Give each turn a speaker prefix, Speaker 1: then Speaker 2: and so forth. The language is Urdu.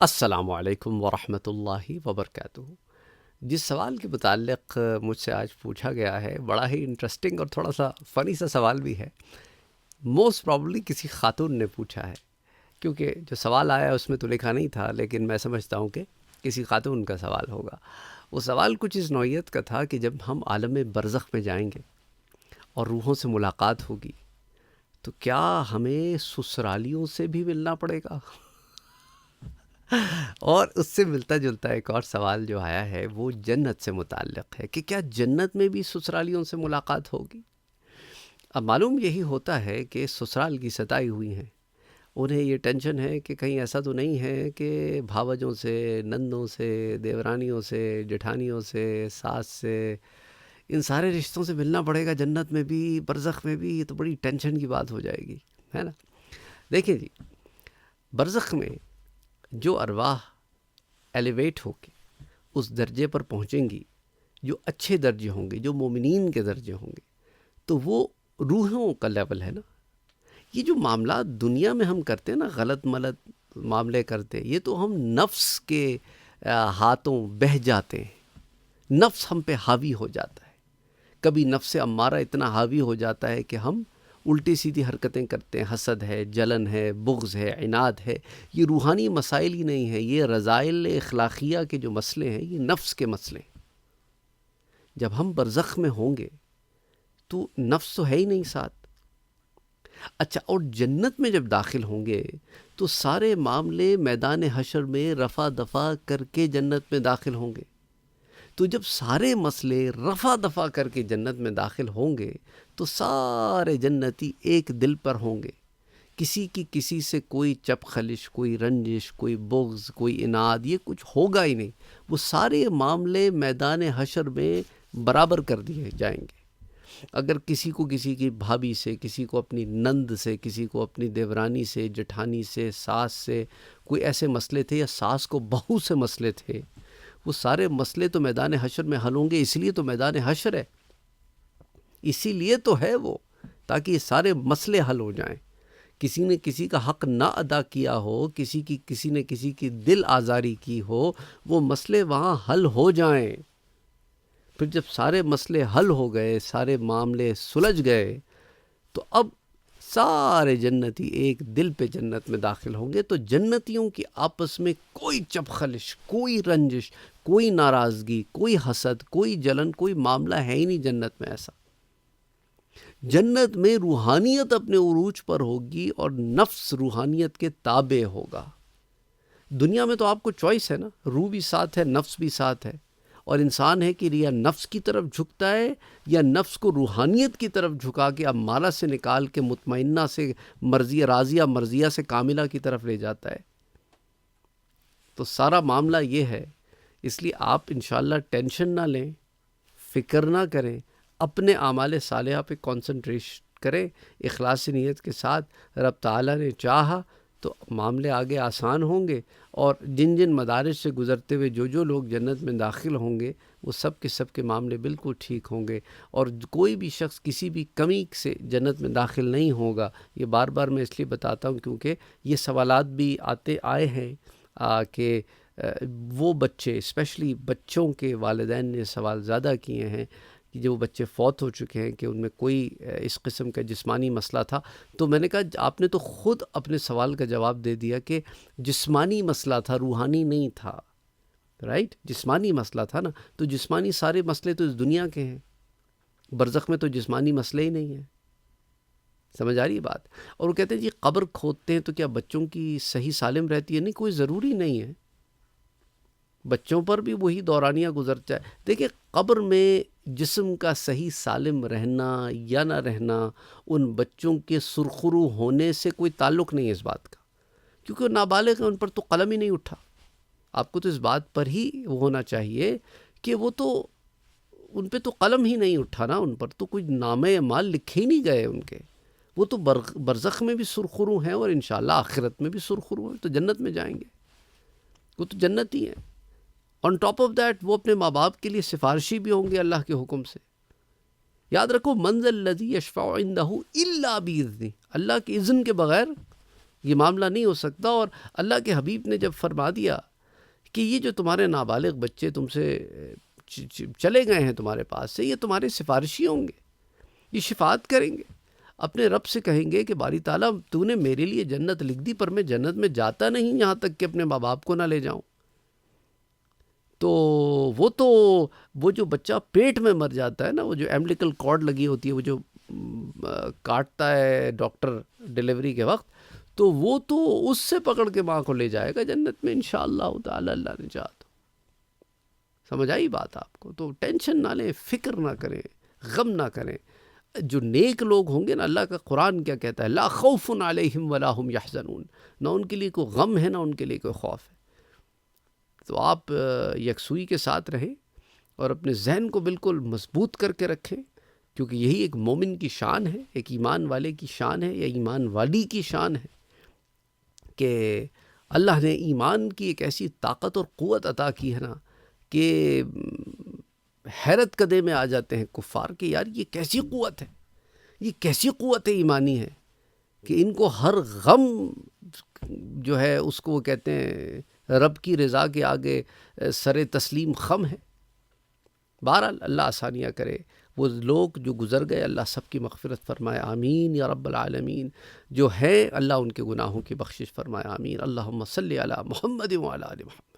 Speaker 1: السلام علیکم ورحمۃ اللہ وبرکاتہ۔ جس سوال کے متعلق مجھ سے آج پوچھا گیا ہے بڑا ہی انٹرسٹنگ اور تھوڑا سا فنی سا سوال بھی ہے۔ موسٹ پرابلی کسی خاتون نے پوچھا ہے، کیونکہ جو سوال آیا اس میں تو لکھا نہیں تھا، لیکن میں سمجھتا ہوں کہ کسی خاتون کا سوال ہوگا۔ وہ سوال کچھ اس نوعیت کا تھا کہ جب ہم عالم برزخ میں جائیں گے اور روحوں سے ملاقات ہوگی تو کیا ہمیں سسرالیوں سے بھی ملنا پڑے گا؟ اور اس سے ملتا جلتا ایک اور سوال جو آیا ہے وہ جنت سے متعلق ہے کہ کیا جنت میں بھی سسرالیوں سے ملاقات ہوگی؟ اب معلوم یہی ہوتا ہے کہ سسرال کی ستائی ہوئی ہیں، انہیں یہ ٹینشن ہے کہ کہیں ایسا تو نہیں ہے کہ بھاوجوں سے، نندوں سے، دیورانیوں سے، جٹھانیوں سے، ساس سے، ان سارے رشتوں سے ملنا پڑے گا جنت میں بھی، برزخ میں بھی۔ یہ تو بڑی ٹینشن کی بات ہو جائے گی، ہے نا؟ دیکھیں جی، برزخ میں جو ارواح ایلیویٹ ہو کے اس درجے پر پہنچیں گی، جو اچھے درجے ہوں گے، جو مومنین کے درجے ہوں گے، تو وہ روحوں کا لیول ہے نا۔ یہ جو معاملات دنیا میں ہم کرتے ہیں نا، غلط ملط معاملے کرتے ہیں، یہ تو ہم نفس کے ہاتھوں بہہ جاتے ہیں، نفس ہم پہ حاوی ہو جاتا ہے۔ کبھی نفس امارہ اتنا حاوی ہو جاتا ہے کہ ہم الٹی سیدھی حرکتیں کرتے ہیں، حسد ہے، جلن ہے، بغض ہے، عناد ہے۔ یہ روحانی مسائل ہی نہیں ہیں، یہ رذائل اخلاقیہ کے جو مسئلے ہیں، یہ نفس کے مسئلے ہیں۔ جب ہم برزخ میں ہوں گے تو نفس تو ہے ہی نہیں ساتھ۔ اچھا، اور جنت میں جب داخل ہوں گے تو سارے معاملے میدان حشر میں رفع دفع کر کے جنت میں داخل ہوں گے۔ تو جب سارے مسئلے رفع دفع کر کے جنت میں داخل ہوں گے تو سارے جنتی ایک دل پر ہوں گے، کسی کی کسی سے کوئی چپ خلش، کوئی رنجش، کوئی بغض، کوئی عناد، یہ کچھ ہوگا ہی نہیں۔ وہ سارے معاملے میدان حشر میں برابر کر دیے جائیں گے۔ اگر کسی کو کسی کی بھابھی سے، کسی کو اپنی نند سے، کسی کو اپنی دیورانی سے، جٹھانی سے، ساس سے کوئی ایسے مسئلے تھے، یا ساس کو بہو سے مسئلے تھے، وہ سارے مسئلے تو میدان حشر میں حل ہوں گے۔ اس لیے تو میدان حشر ہے، اسی لیے تو ہے وہ، تاکہ یہ سارے مسئلے حل ہو جائیں۔ کسی نے کسی کا حق نہ ادا کیا ہو، کسی نے کسی کی دل آزاری کی ہو، وہ مسئلے وہاں حل ہو جائیں۔ پھر جب سارے مسئلے حل ہو گئے، سارے معاملے سلجھ گئے، تو اب سارے جنتی ایک دل پہ جنت میں داخل ہوں گے۔ تو جنتیوں کی آپس میں کوئی چپ خلش، کوئی رنجش، کوئی ناراضگی، کوئی حسد، کوئی جلن، کوئی معاملہ ہے ہی نہیں جنت میں ایسا۔ جنت میں روحانیت اپنے عروج پر ہوگی اور نفس روحانیت کے تابع ہوگا۔ دنیا میں تو آپ کو چوائس ہے نا، روح بھی ساتھ ہے، نفس بھی ساتھ ہے، اور انسان ہے کہ یا نفس کی طرف جھکتا ہے یا نفس کو روحانیت کی طرف جھکا کے امارہ سے نکال کے مطمئنہ سے مرضیہ راضیہ مرضیہ سے کاملہ کی طرف لے جاتا ہے۔ تو سارا معاملہ یہ ہے، اس لیے آپ انشاءاللہ ٹینشن نہ لیں، فکر نہ کریں، اپنے اعمال صالحہ پہ کانسنٹریٹ کریں اخلاص نیت کے ساتھ۔ رب تعالیٰ نے چاہا تو معاملے آگے آسان ہوں گے، اور جن جن مدارج سے گزرتے ہوئے جو لوگ جنت میں داخل ہوں گے وہ سب کے معاملے بالکل ٹھیک ہوں گے، اور کوئی بھی شخص کسی بھی کمی سے جنت میں داخل نہیں ہوگا۔ یہ بار بار میں اس لیے بتاتا ہوں کیونکہ یہ سوالات بھی آئے ہیں کہ وہ بچے، اسپیشلی بچوں کے والدین نے سوال زیادہ کیے ہیں کہ جو بچے فوت ہو چکے ہیں کہ ان میں کوئی اس قسم کا جسمانی مسئلہ تھا۔ تو میں نے کہا آپ نے تو خود اپنے سوال کا جواب دے دیا کہ جسمانی مسئلہ تھا، روحانی نہیں تھا، رائٹ؟ جسمانی مسئلہ تھا نا، تو جسمانی سارے مسئلے تو اس دنیا کے ہیں، برزخ میں تو جسمانی مسئلے ہی نہیں ہیں۔ سمجھ آ رہی ہے بات؟ اور وہ کہتے ہیں جی قبر کھودتے ہیں تو کیا بچوں کی صحیح سالم رہتی ہے؟ نہیں، کوئی ضروری نہیں ہے، بچوں پر بھی وہی دورانیہ گزرتا ہے۔ دیکھیں، قبر میں جسم کا صحیح سالم رہنا یا نہ رہنا ان بچوں کے سرخرو ہونے سے کوئی تعلق نہیں ہے اس بات کا، کیونکہ وہ نابالغ ہیں، ان پر تو قلم ہی نہیں اٹھا۔ آپ کو تو اس بات پر ہی ہونا چاہیے کہ وہ تو ان پہ تو قلم ہی نہیں اٹھا نا، ان پر تو کوئی نامہ اعمال لکھے ہی نہیں گئے ان کے۔ وہ تو برزخ میں بھی سرخرو ہیں اور انشاءاللہ آخرت میں بھی سرخرو ہیں، تو جنت میں جائیں گے، وہ تو جنتی ہیں۔ آن ٹاپ آف دیٹ وہ اپنے ماں باپ کے لیے سفارشی بھی ہوں گے اللہ کے حکم سے۔ یاد رکھو، من ذا الذی یشفع عندہ الا باذنہ، اللہ کے اذن کے بغیر یہ معاملہ نہیں ہو سکتا۔ اور اللہ کے حبیب نے جب فرما دیا کہ یہ جو تمہارے نابالغ بچے تم سے چلے گئے ہیں تمہارے پاس سے، یہ تمہارے سفارشی ہوں گے، یہ شفاعت کریں گے، اپنے رب سے کہیں گے کہ باری تعالیٰ تو نے میرے لیے جنت لکھ دی، پر میں جنت میں جاتا نہیں یہاں تک کہ اپنے ماں باپ کو نہ لے جاؤں۔ تو وہ جو بچہ پیٹ میں مر جاتا ہے نا، وہ جو ایمبلیکل کارڈ لگی ہوتی ہے، وہ جو کاٹتا ہے ڈاکٹر ڈیلیوری کے وقت، تو وہ تو اس سے پکڑ کے ماں کو لے جائے گا جنت میں انشاءاللہ تعالی، اللہ نے چاہا تو۔ سمجھ آئی بات آپ کو؟ تو ٹینشن نہ لیں، فکر نہ کریں، غم نہ کریں۔ جو نیک لوگ ہوں گے نا، اللہ کا قرآن کیا کہتا ہے، لا خوف علیہم ولا هم یحزنون، نہ ان کے لیے کوئی غم ہے نہ ان کے لیے کوئی خوف ہے۔ تو آپ یکسوئی کے ساتھ رہیں اور اپنے ذہن کو بالکل مضبوط کر کے رکھیں، کیونکہ یہی ایک مومن کی شان ہے، ایک ایمان والے کی شان ہے، یا ایمان والی کی شان ہے کہ اللہ نے ایمان کی ایک ایسی طاقت اور قوت عطا کی ہے نا کہ حیرت کدے میں آ جاتے ہیں کفار کہ یار یہ کیسی قوت ہے، یہ کیسی قوت ایمانی ہے کہ ان کو ہر غم جو ہے اس کو وہ کہتے ہیں رب کی رضا کے آگے سر تسلیم خم ہے۔ بہرحال اللہ آسانیاں کرے، وہ لوگ جو گزر گئے اللہ سب کی مغفرت فرمائے، آمین یا رب العالمین۔ جو ہیں اللہ ان کے گناہوں کی بخشش فرمائے، آمین۔ اللہم صلی علی محمد وعلی آل محمد۔